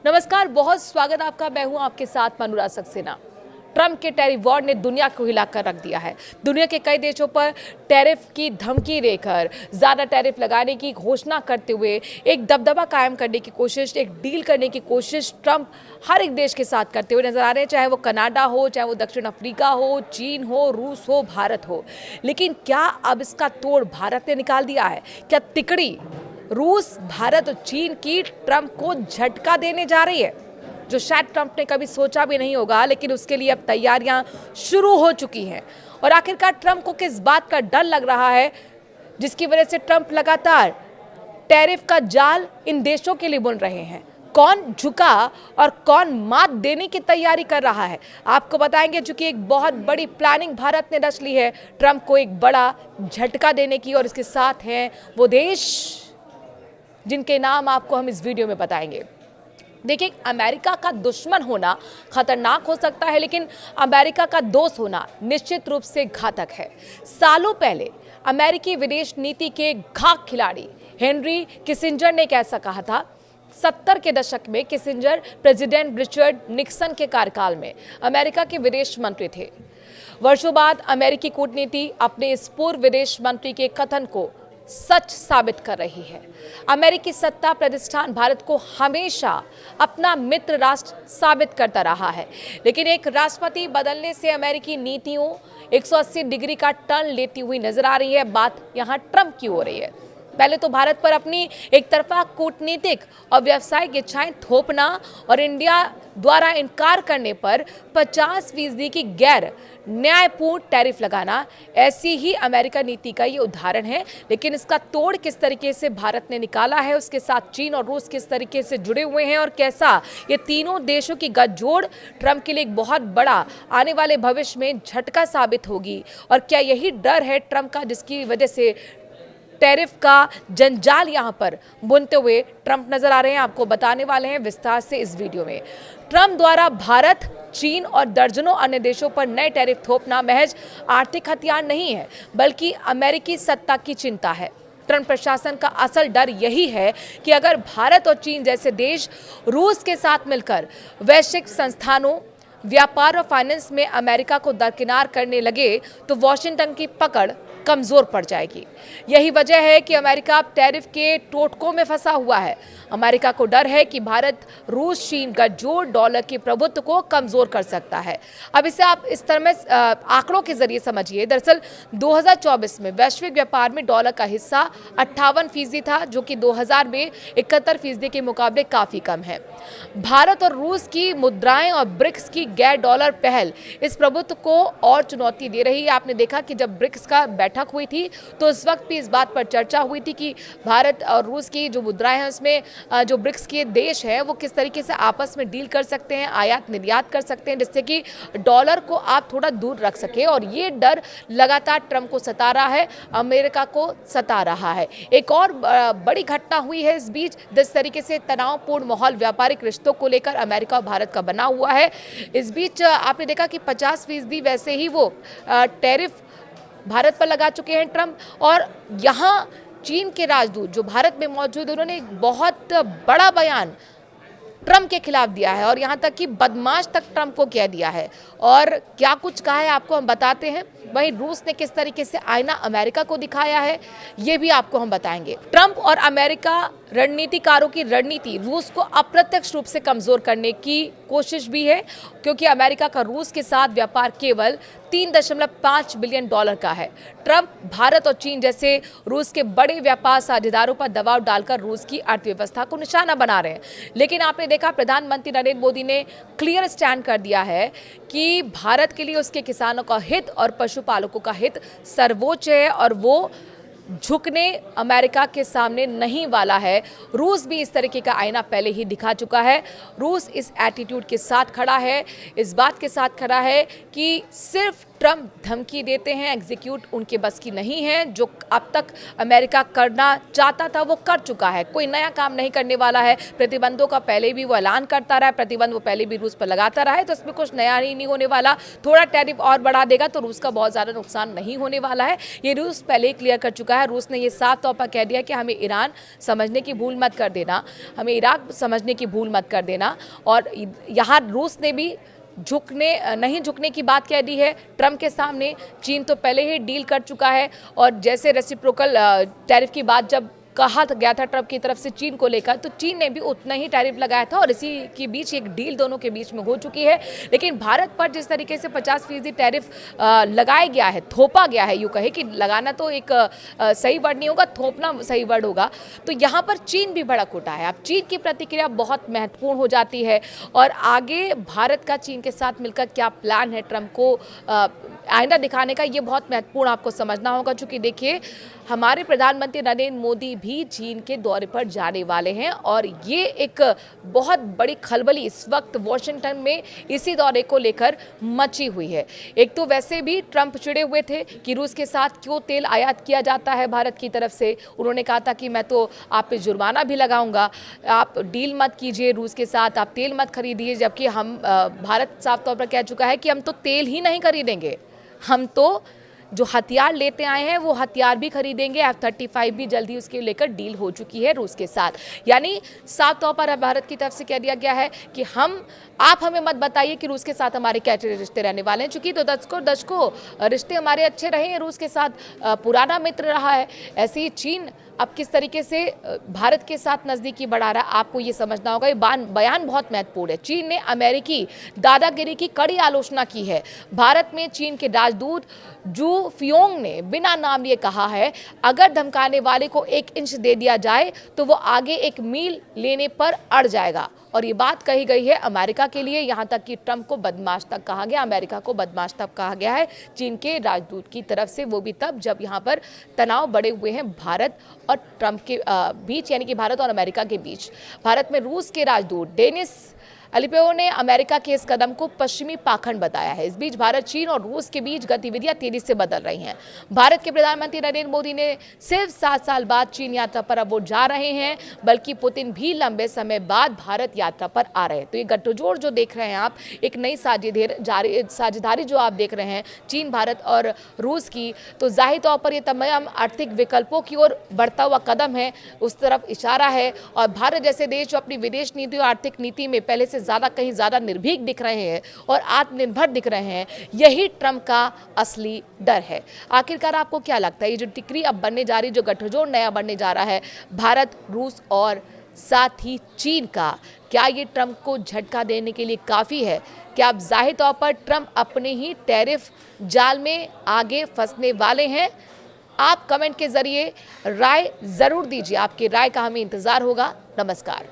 नमस्कार, बहुत स्वागत आपका। मैं हूं आपके साथ मनुराग सक्सेना। ट्रंप के टैरिफ वॉर ने दुनिया को हिलाकर रख दिया है। दुनिया के कई देशों पर टैरिफ की धमकी देकर, ज्यादा टैरिफ लगाने की घोषणा करते हुए एक दबदबा कायम करने की कोशिश, एक डील करने की कोशिश ट्रंप हर एक देश के साथ करते हुए नजर आ रहे हैं, चाहे वो कनाडा हो, चाहे वो दक्षिण अफ्रीका हो, चीन हो, रूस हो, भारत हो। लेकिन क्या अब इसका तोड़ भारत ने निकाल दिया है? क्या तिकड़ी रूस, भारत और चीन की ट्रंप को झटका देने जा रही है, जो शायद ट्रंप ने कभी सोचा भी नहीं होगा, लेकिन उसके लिए अब तैयारियां शुरू हो चुकी हैं। और आखिरकार ट्रंप को किस बात का डर लग रहा है, जिसकी वजह से ट्रंप लगातार टैरिफ का जाल इन देशों के लिए बुन रहे हैं? कौन झुका और कौन मात देने की तैयारी कर रहा है, आपको बताएंगे। चूंकि एक बहुत बड़ी प्लानिंग भारत ने रच ली है ट्रंप को एक बड़ा झटका देने की, और इसके साथ हैं वो देश जिनके नाम आपको हम इस वीडियो में बताएंगे। देखिए, अमेरिका का दुश्मन होना खतरनाक हो सकता है, लेकिन अमेरिका का दोस्त होना निश्चित रूप से घातक है। सालों पहले अमेरिकी विदेश नीति के घाक खिलाड़ी हेनरी किसिंजर ने ऐसा कहा था। 70 के दशक में किसिंजर प्रेसिडेंट रिचर्ड निक्सन के कार्यकाल में अमेरिका के विदेश मंत्री थे। वर्षों बाद अमेरिकी कूटनीति अपने इस पूर्व विदेश मंत्री के कथन को सच साबित कर रही है। अमेरिकी सत्ता प्रतिष्ठान भारत को हमेशा अपना मित्र राष्ट्र साबित करता रहा है, लेकिन एक राष्ट्रपति बदलने से अमेरिकी नीतियों 180 डिग्री का टर्न लेती हुई नजर आ रही है। बात यहां ट्रंप की हो रही है। पहले तो भारत पर अपनी एक तरफा कूटनीतिक और व्यावसायिक इच्छाएं थोपना और इंडिया द्वारा इनकार करने पर 50% की गैर न्यायपूर्ण टैरिफ लगाना, ऐसी ही अमेरिका नीति का ये उदाहरण है। लेकिन इसका तोड़ किस तरीके से भारत ने निकाला है, उसके साथ चीन और रूस किस तरीके से जुड़े हुए हैं, और कैसा ये तीनों देशों की गठजोड़ ट्रंप के लिए एक बहुत बड़ा आने वाले भविष्य में झटका साबित होगी, और क्या यही डर है ट्रंप का, जिसकी वजह से टैरिफ का जंजाल यहां पर बुनते हुए ट्रंप नजर आ रहे हैं? आपको बताने वाले हैं विस्तार से इस वीडियो में। ट्रंप द्वारा भारत, चीन और दर्जनों अन्य देशों पर नए टैरिफ थोपना महज आर्थिक हथियार नहीं है, बल्कि अमेरिकी सत्ता की चिंता है। ट्रंप प्रशासन का असल डर यही है कि अगर भारत और चीन जैसे देश रूस के साथ मिलकर वैश्विक संस्थानों, व्यापार और फाइनेंस में अमेरिका को दरकिनार करने लगे, तो वॉशिंगटन की पकड़ कमजोर पड़ जाएगी। यही वजह है कि अमेरिका अब टैरिफ के टोटकों में फंसा हुआ है। अमेरिका को डर है कि भारत, रूस, चीन गठजोड़ डॉलर के प्रभुत्व को कमजोर कर सकता है। अब इसे आप इस तरह में आंकड़ों के जरिए समझिए। दरअसल 2024 में वैश्विक व्यापार में डॉलर का हिस्सा 58% था, जो कि 2000 में 71% के मुकाबले काफी कम है। भारत और रूस की मुद्राएं और ब्रिक्स की गैर डॉलर पहल इस प्रभुत्व को और चुनौती दे रही है। आपने देखा कि जब ब्रिक्स का बैठक हुई थी, तो उस वक्त भी इस बात पर चर्चा हुई थी कि भारत और रूस की जो मुद्राएं हैं, उसमें जो ब्रिक्स के देश हैं वो किस तरीके से आपस में डील कर सकते हैं, आयात निर्यात कर सकते हैं, जिससे कि डॉलर को आप थोड़ा दूर रख सके। और ये डर लगातार ट्रंप को सता रहा है, अमेरिका को सता रहा है। एक और बड़ी घटना हुई है इस बीच, जिस तरीके से तनावपूर्ण माहौल व्यापारिक रिश्तों को लेकर अमेरिका और भारत का बना हुआ है। इस बीच आपने देखा कि 50% वैसे ही वो टैरिफ भारत पर लगा चुके हैं ट्रंप। और यहाँ चीन के राजदूत जो भारत में मौजूद, उन्होंने एक बहुत बड़ा बयान ट्रंप के खिलाफ दिया है, और यहाँ तक कि बदमाश तक ट्रंप को कह दिया है। और क्या कुछ कहा है आपको हम बताते हैं। वहीं रूस ने किस तरीके से आईना अमेरिका को दिखाया है, ये भी आपको हम बताएंगे। ट्रंप और अमेरिका रणनीतिकारों की रणनीति रूस को अप्रत्यक्ष रूप से कमजोर करने की कोशिश भी है, क्योंकि अमेरिका का रूस के साथ व्यापार केवल 3.5 बिलियन डॉलर का है। ट्रंप भारत और चीन जैसे रूस के बड़े व्यापार साझेदारों पर दबाव डालकर रूस की अर्थव्यवस्था को निशाना बना रहे हैं। लेकिन आपने देखा, प्रधानमंत्री नरेंद्र मोदी ने क्लियर स्टैंड कर दिया है कि भारत के लिए उसके किसानों का हित और पशुपालकों का हित सर्वोच्च है, और वो झुकने अमेरिका के सामने नहीं वाला है। रूस भी इस तरीके का आईना पहले ही दिखा चुका है। रूस इस एटीट्यूड के साथ खड़ा है, इस बात के साथ खड़ा है कि सिर्फ ट्रंप धमकी देते हैं, एग्जीक्यूट उनके बस की नहीं है। जो अब तक अमेरिका करना चाहता था वो कर चुका है, कोई नया काम नहीं करने वाला है। प्रतिबंधों का पहले भी वो ऐलान करता रहा, प्रतिबंध वो पहले भी रूस पर लगाता रहा है, तो इसमें कुछ नया ही नहीं होने वाला। थोड़ा टैरिफ और बढ़ा देगा तो रूस का बहुत ज़्यादा नुकसान नहीं होने वाला है, ये रूस पहले ही क्लियर कर चुका है। चुका है। रूस ने ये साफ तौर पर कह दिया कि हमें ईरान समझने की भूल मत कर देना, हमें इराक समझने की भूल मत कर देना। और यहाँ रूस ने भी नहीं झुकने की बात कह दी है ट्रंप के सामने। चीन तो पहले ही डील कर चुका है और जैसे रेसिप्रोकल टैरिफ की बात जब कहा गया था ट्रंप की तरफ से चीन को लेकर, तो चीन ने भी उतना ही टैरिफ लगाया था और इसी के बीच एक डील दोनों के बीच में हो चुकी है। लेकिन भारत पर जिस तरीके से 50% टैरिफ लगाया गया है, थोपा गया है, यूँ कहे कि लगाना तो एक सही वर्ड नहीं होगा, थोपना सही वर्ड होगा, तो यहाँ पर चीन भी भड़क उठा है। अब चीन की प्रतिक्रिया बहुत महत्वपूर्ण हो जाती है और आगे भारत का चीन के साथ मिलकर क्या प्लान है ट्रंप को आईना दिखाने का, ये बहुत महत्वपूर्ण आपको समझना होगा। चूँकि देखिए हमारे प्रधानमंत्री नरेंद्र मोदी भी चीन के दौरे पर जाने वाले हैं और ये एक बहुत बड़ी खलबली इस वक्त वॉशिंगटन में इसी दौरे को लेकर मची हुई है। एक तो वैसे भी ट्रंप चिड़े हुए थे कि रूस के साथ क्यों तेल आयात किया जाता है भारत की तरफ से। उन्होंने कहा था कि मैं तो आप पे जुर्माना भी लगाऊंगा, आप डील मत कीजिए रूस के साथ, आप तेल मत खरीदिए। जबकि भारत साफ तौर पर कह चुका है कि हम तो तेल ही नहीं खरीदेंगे, हम तो जो हथियार लेते आए हैं वो हथियार भी खरीदेंगे। F-35 भी जल्दी उसके लेकर डील हो चुकी है रूस के साथ। यानी साफ तौर पर भारत की तरफ से कह दिया गया है कि आप हमें मत बताइए कि रूस के साथ हमारे क्या रिश्ते रहने वाले हैं। चूंकि तो दशकों रिश्ते हमारे अच्छे रहे हैं, रूस के साथ पुराना मित्र रहा है। ऐसे ही चीन अब किस तरीके से भारत के साथ नज़दीकी बढ़ा रहा है, आपको ये समझना होगा। ये बयान बहुत महत्वपूर्ण है। चीन ने अमेरिकी दादागिरी की कड़ी आलोचना की है। भारत में चीन के राजदूत जू फियोंग ने बिना नाम लिए कहा है, अगर धमकाने वाले को 1 इंच दे दिया जाए तो वो आगे 1 मील लेने पर अड़ जाएगा। और ये बात कही गई है अमेरिका के लिए, यहाँ तक कि ट्रंप को बदमाश तक कहा गया, अमेरिका को बदमाश तक कहा गया है चीन के राजदूत की तरफ से, वो भी तब जब यहाँ पर तनाव बढ़े हुए हैं भारत और ट्रंप के बीच, यानी कि भारत और अमेरिका के बीच। भारत में रूस के राजदूत डेनिस अलिपेओ ने अमेरिका के इस कदम को पश्चिमी पाखंड बताया है। इस बीच भारत, चीन और रूस के बीच गतिविधियां तेजी से बदल रही हैं। भारत के प्रधानमंत्री नरेंद्र मोदी ने सिर्फ 7 साल बाद चीन यात्रा पर अब वो जा रहे हैं, बल्कि पुतिन भी लंबे समय बाद भारत यात्रा पर आ रहे हैं। तो ये गठजोड़ जो देख रहे हैं आप, एक नई साझेदारी जो आप देख रहे हैं चीन, भारत और रूस की, तो जाहिर तौर पर ये तमाम आर्थिक विकल्पों की ओर बढ़ता हुआ कदम है, उस तरफ इशारा है। और भारत जैसे देश जो अपनी विदेश नीति और आर्थिक नीति में पहले से कहीं ज्यादा निर्भीक दिख रहे हैं और आत्मनिर्भर दिख रहे हैं, यही ट्रंप का असली डर है। आखिरकार आपको क्या लगता है, ये जो टिकरी अब बनने जा रही, जो गठजोड़ नया बनने जा रहा है भारत, रूस और साथ ही चीन का, क्या ये ट्रंप को झटका देने के लिए काफ़ी है? क्या अब जाहिर तौर पर ट्रंप अपने ही टैरिफ जाल में आगे फंसने वाले हैं? आप कमेंट के जरिए राय ज़रूर दीजिए, आपकी राय का हमें इंतज़ार होगा। नमस्कार।